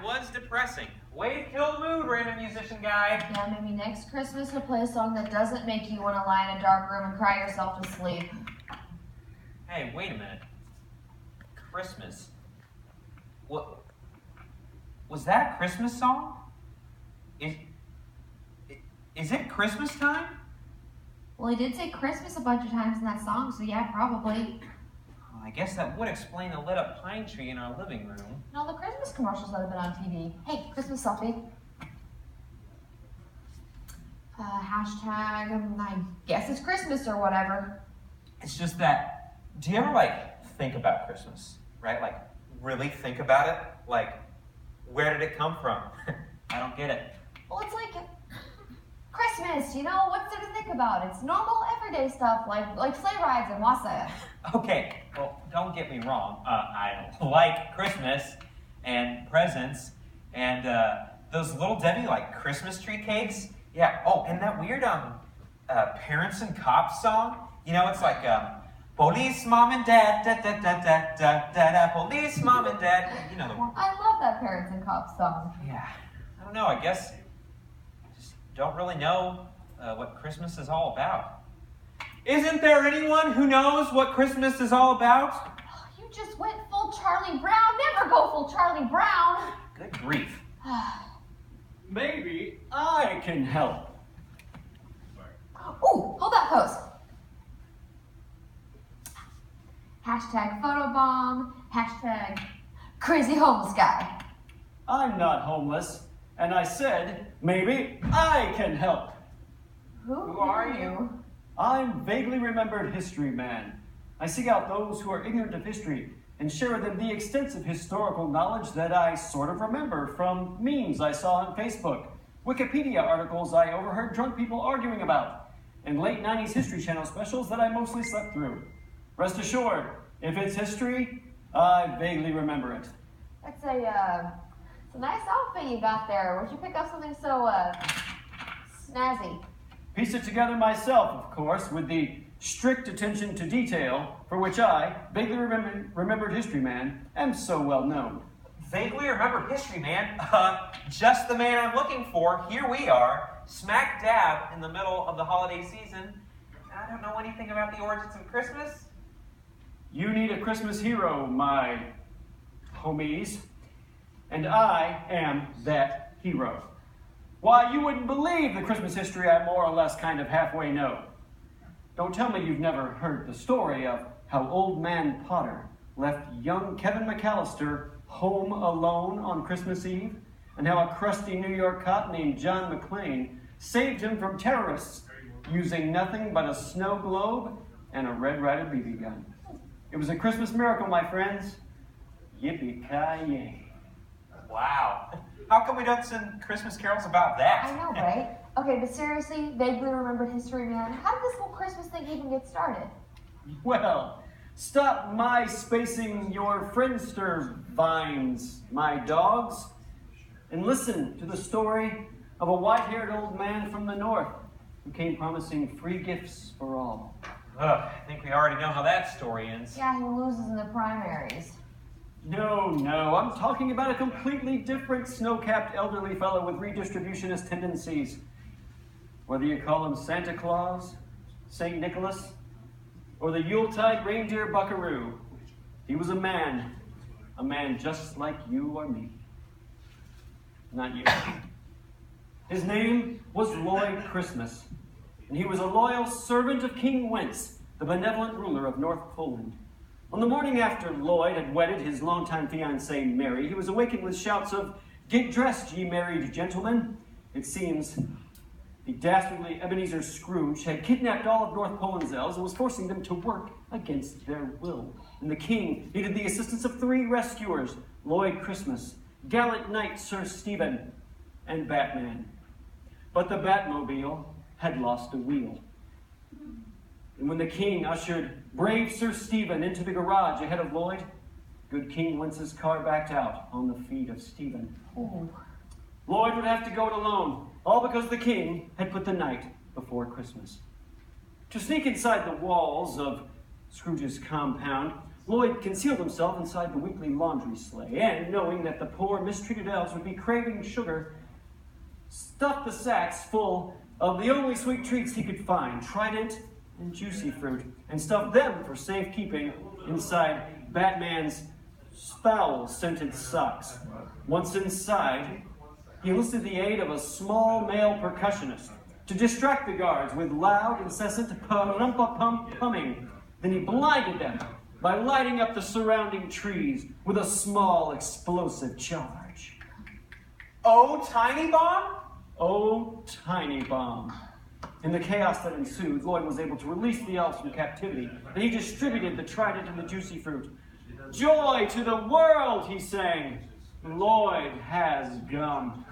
was depressing. Way to kill the mood, random musician guy. Yeah, maybe next Christmas he'll play a song that doesn't make you want to lie in a dark room and cry yourself to sleep. Hey, wait a minute. Christmas? What? Was that a Christmas song? Is it Christmas time? Well, he did say Christmas a bunch of times in that song, so yeah, probably. Well, I guess that would explain the lit up pine tree in our living room. And all the Christmas commercials that have been on TV. Hey, Christmas selfie. Hashtag, I guess it's Christmas or whatever. It's just that, do you ever, think about Christmas, right? Really think about it? Where did it come from? I don't get it. Well, it's like Christmas, what's there to think about? It's normal, everyday stuff, like sleigh rides and Wassa. Okay, well, don't get me wrong. I like Christmas and presents and those Little Debbie, Christmas tree cakes. Yeah, oh, and that weird, Parents and Cops song. It's like, police, mom and dad, da-da-da-da-da-da-da, police, mom and dad. The one. I love that Parents and Cops song. Yeah, I don't know, I guess I just don't really know what Christmas is all about. Isn't there anyone who knows what Christmas is all about? You just went full Charlie Brown. Never go full Charlie Brown. Good grief. Maybe I can help. Ooh, hold that pose. Hashtag photobomb. Hashtag crazy homeless guy. I'm not homeless, and I said maybe I can help. Who are you? I'm vaguely remembered history man. I seek out those who are ignorant of history and share with them the extensive historical knowledge that I sort of remember from memes I saw on Facebook, Wikipedia articles I overheard drunk people arguing about, and late 90s History Channel specials that I mostly slept through. Rest assured, if it's history, I vaguely remember it. That's a nice outfit you got there. Where'd you pick up something so, snazzy? Piece it together myself, of course, with the strict attention to detail for which I, vaguely remembered history man, am so well known. Vaguely remembered history man? Just the man I'm looking for. Here we are, smack dab in the middle of the holiday season. I don't know anything about the origins of Christmas. You need a Christmas hero, my homies, and I am that hero. Why, you wouldn't believe the Christmas history I more or less kind of halfway know. Don't tell me you've never heard the story of how Old Man Potter left young Kevin McAllister home alone on Christmas Eve, and how a crusty New York cop named John McClane saved him from terrorists using nothing but a snow globe and a Red Ryder BB gun. It was a Christmas miracle, my friends. Yippee-ki-yay. Wow. How come we don't sing Christmas carols about that? I know, right? Okay, but seriously, vaguely remembered history man, how did this whole Christmas thing even get started? Well, stop my spacing your Friendster vines, my dogs, and listen to the story of a white-haired old man from the north who came promising free gifts for all. I think we already know how that story ends. Yeah, he loses in the primaries. No, I'm talking about a completely different snow-capped elderly fellow with redistributionist tendencies. Whether you call him Santa Claus, St. Nicholas, or the Yuletide reindeer buckaroo, he was a man just like you or me. Not you. His name was Lloyd Christmas, and he was a loyal servant of King Wentz, the benevolent ruler of North Poland. On the morning after Lloyd had wedded his longtime fiancée, Mary, he was awakened with shouts of, "Get dressed, ye married gentlemen." It seems the dastardly Ebenezer Scrooge had kidnapped all of North Poland's elves and was forcing them to work against their will. And the king needed the assistance of 3 rescuers, Lloyd Christmas, gallant knight Sir Stephen, and Batman. But the Batmobile had lost a wheel. And when the king ushered brave Sir Stephen into the garage ahead of Lloyd, good King Wentz's car backed out on the feet of Stephen. Ooh. Lloyd would have to go it alone, all because the king had put the night before Christmas. To sneak inside the walls of Scrooge's compound, Lloyd concealed himself inside the weekly laundry sleigh, and, knowing that the poor, mistreated elves would be craving sugar, stuffed the sacks full of the only sweet treats he could find, Trident and Juicy Fruit, and stuffed them for safekeeping inside Batman's foul-scented socks. Once inside, he enlisted the aid of a small male percussionist to distract the guards with loud, incessant pumming. Then he blinded them by lighting up the surrounding trees with a small explosive charge. Oh, Tiny Bomb? Oh, Tiny Bomb. In the chaos that ensued, Lloyd was able to release the elves from captivity, and he distributed the Trident and the Juicy Fruit. Joy to the world, he sang. Lloyd has gum.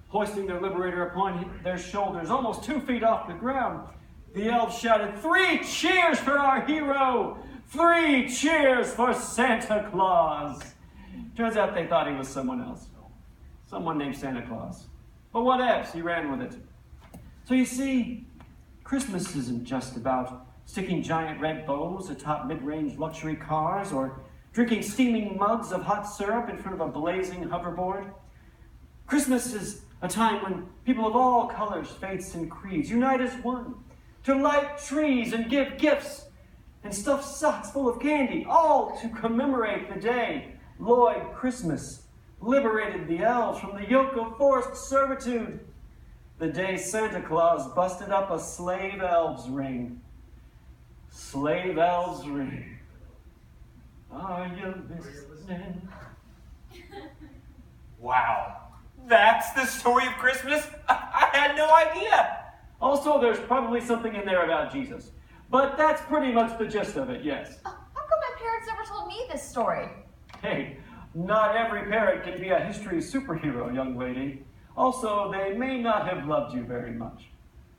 Hoisting their liberator upon their shoulders, almost 2 feet off the ground, the elves shouted, 3 cheers for our hero! 3 cheers for Santa Claus! Turns out they thought he was someone else. Someone named Santa Claus. But whatevs, he ran with it. So you see, Christmas isn't just about sticking giant red bows atop mid-range luxury cars or drinking steaming mugs of hot syrup in front of a blazing hoverboard. Christmas is a time when people of all colors, faiths, and creeds unite as one to light trees and give gifts and stuff socks full of candy, all to commemorate the day Lloyd Christmas liberated the elves from the yoke of forced servitude, the day Santa Claus busted up a slave elves ring. Slave elves ring. Are you listening? Wow. That's the story of Christmas? I had no idea. Also, there's probably something in there about Jesus. But that's pretty much the gist of it, yes. How come my parents never told me this story? Hey, not every parent can be a history superhero, young lady. Also, they may not have loved you very much.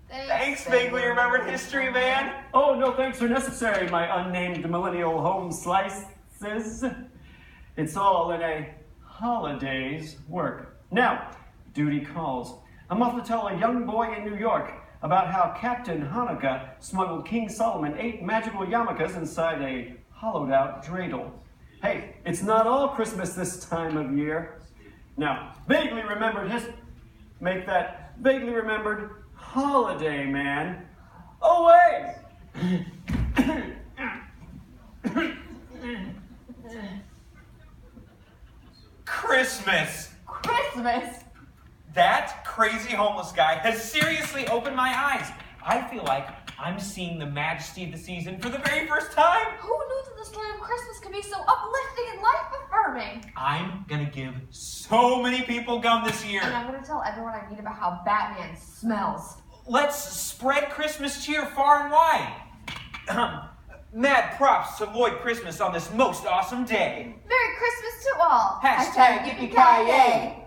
Thanks, Vaguely Remembered History Man. Oh, no thanks are necessary, my unnamed millennial home slices. It's all in a holiday's work. Now, duty calls. I'm off to tell a young boy in New York about how Captain Hanukkah smuggled King Solomon 8 magical yarmulkes inside a hollowed-out dreidel. Hey, it's not all Christmas this time of year. Now, vaguely remembered make that vaguely remembered holiday, man. Oh, wait! Christmas. Christmas? That crazy homeless guy has seriously opened my eyes. I feel like I'm seeing the majesty of the season for the very first time. Who knew that the story of Christmas could be so uplifting and life-affirming? I'm gonna give so many people gum this year. And I'm gonna tell everyone I meet about how Batman smells. Let's spread Christmas cheer far and wide. Mad props to Lloyd Christmas on this most awesome day. Merry Christmas to all! Hashtag Yippee-Ki-Yay!